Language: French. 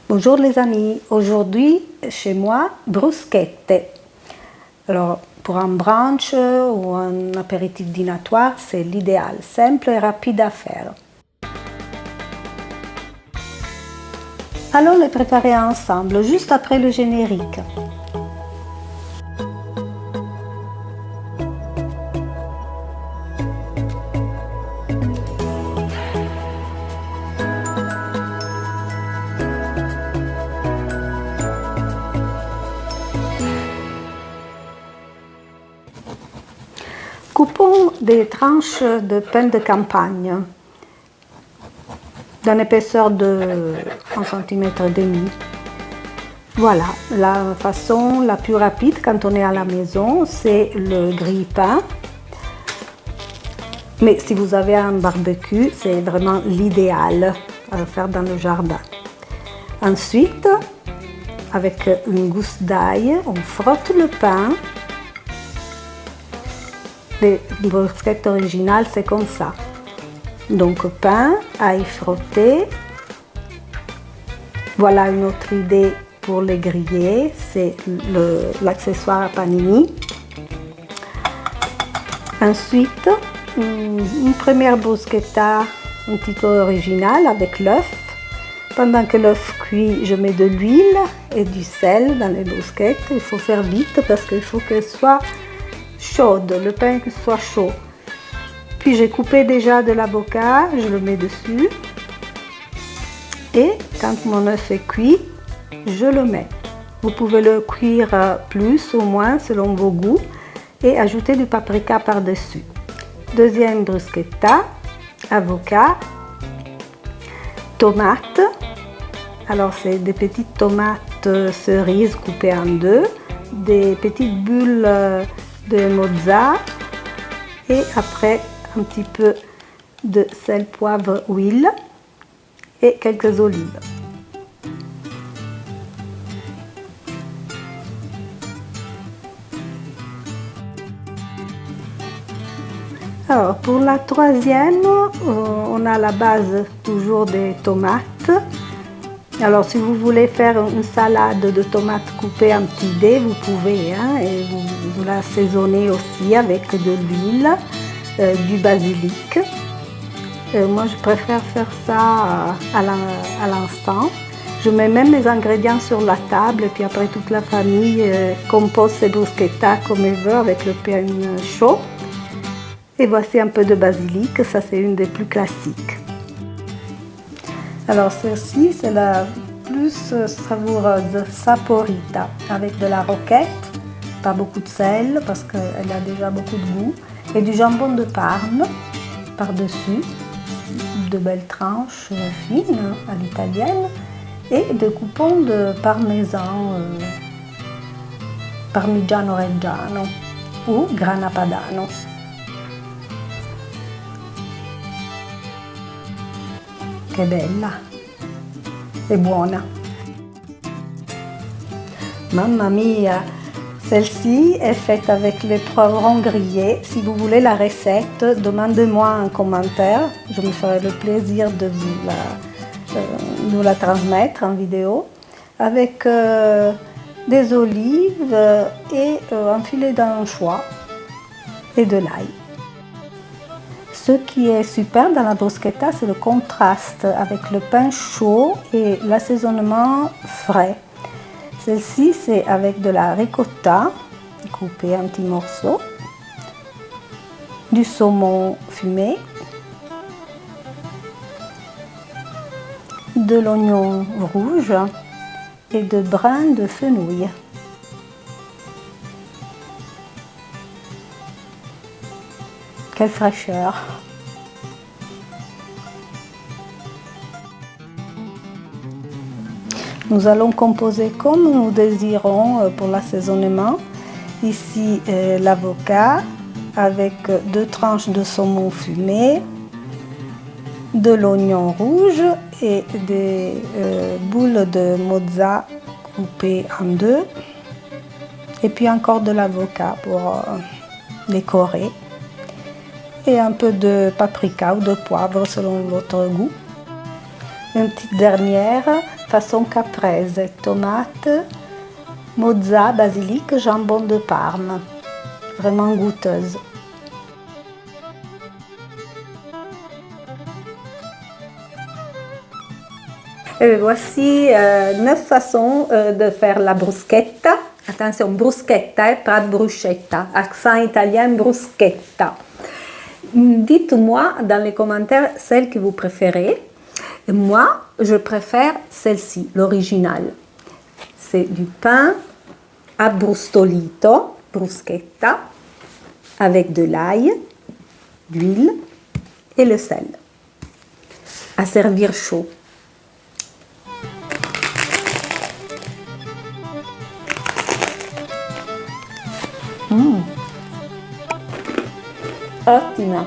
Bonjour les amis, aujourd'hui chez moi, bruschette. Alors pour un brunch ou un apéritif dînatoire, c'est l'idéal, simple et rapide à faire. Allons les préparer ensemble, juste après le générique. Coupons des tranches de pain de campagne d'une épaisseur de 1,5 cm. Voilà, la façon la plus rapide quand on est à la maison, c'est le grille-pain. Mais si vous avez un barbecue, c'est vraiment l'idéal à faire dans le jardin. Ensuite, avec une gousse d'ail, on frotte le pain. Les bruschettes originales, c'est comme ça. Donc pain, ail frotté. Voilà une autre idée pour les griller, c'est l'accessoire à panini. Ensuite, une première bruschetta un petit peu originale avec l'œuf. Pendant que l'œuf cuit, je mets de l'huile et du sel dans les bruschettes. Il faut faire vite parce qu'il faut qu'elle soit chaude, le pain soit chaud. Puis j'ai coupé déjà de l'avocat, je le mets dessus. Et quand mon œuf est cuit, je le mets. Vous pouvez le cuire plus ou moins selon vos goûts et ajouter du paprika par-dessus. Deuxième bruschetta, avocat, tomates. Alors c'est des petites tomates cerises coupées en deux, des petites bulles de mozza et après un petit peu de sel, poivre, huile et quelques olives. Alors pour la troisième, on a la base toujours des tomates. Alors si vous voulez faire une salade de tomates coupées en petits dés, vous pouvez, hein, et vous l'assaisonnez aussi avec de l'huile, du basilic. Moi je préfère faire ça à l'instant. Je mets même les ingrédients sur la table et puis après toute la famille compose ses bruschettas comme elle veut avec le pain chaud. Et voici un peu de basilic, ça c'est une des plus classiques. Alors celle-ci, c'est la plus savoureuse, saporita, avec de la roquette, pas beaucoup de sel parce qu'elle a déjà beaucoup de goût, et du jambon de Parme par-dessus, de belles tranches fines à l'italienne, et de coupons de parmesan, parmigiano reggiano ou grana padano. Che bella e buona. Mamma mia, celle-ci est faite avec les poivrons grillés. Si vous voulez la recette, demandez-moi en commentaire. Je me ferai le plaisir de vous la transmettre en vidéo. Avec des olives et un filet d'anchois et de l'ail. Ce qui est super dans la bruschetta, c'est le contraste avec le pain chaud et l'assaisonnement frais. Celle-ci, c'est avec de la ricotta, coupée en petits morceaux, du saumon fumé, de l'oignon rouge et de brins de fenouil. Quelle fraîcheur! Nous allons composer comme nous désirons pour l'assaisonnement. Ici, l'avocat avec 2 tranches de saumon fumé, de l'oignon rouge et des boules de mozza coupées en deux. Et puis encore de l'avocat pour décorer. Et un peu de paprika ou de poivre selon votre goût. Une petite dernière, façon caprese, tomate, mozza, basilic, jambon de Parme. Vraiment goûteuse. Et voici 9 façons de faire la bruschetta. Attention, bruschetta, pas bruschetta. Accent italien, bruschetta. Dites-moi dans les commentaires celle que vous préférez. Et moi, je préfère celle-ci, l'original. C'est du pain abbrustolito, bruschetta, avec de l'ail, d'huile et le sel. À servir chaud. Ottima!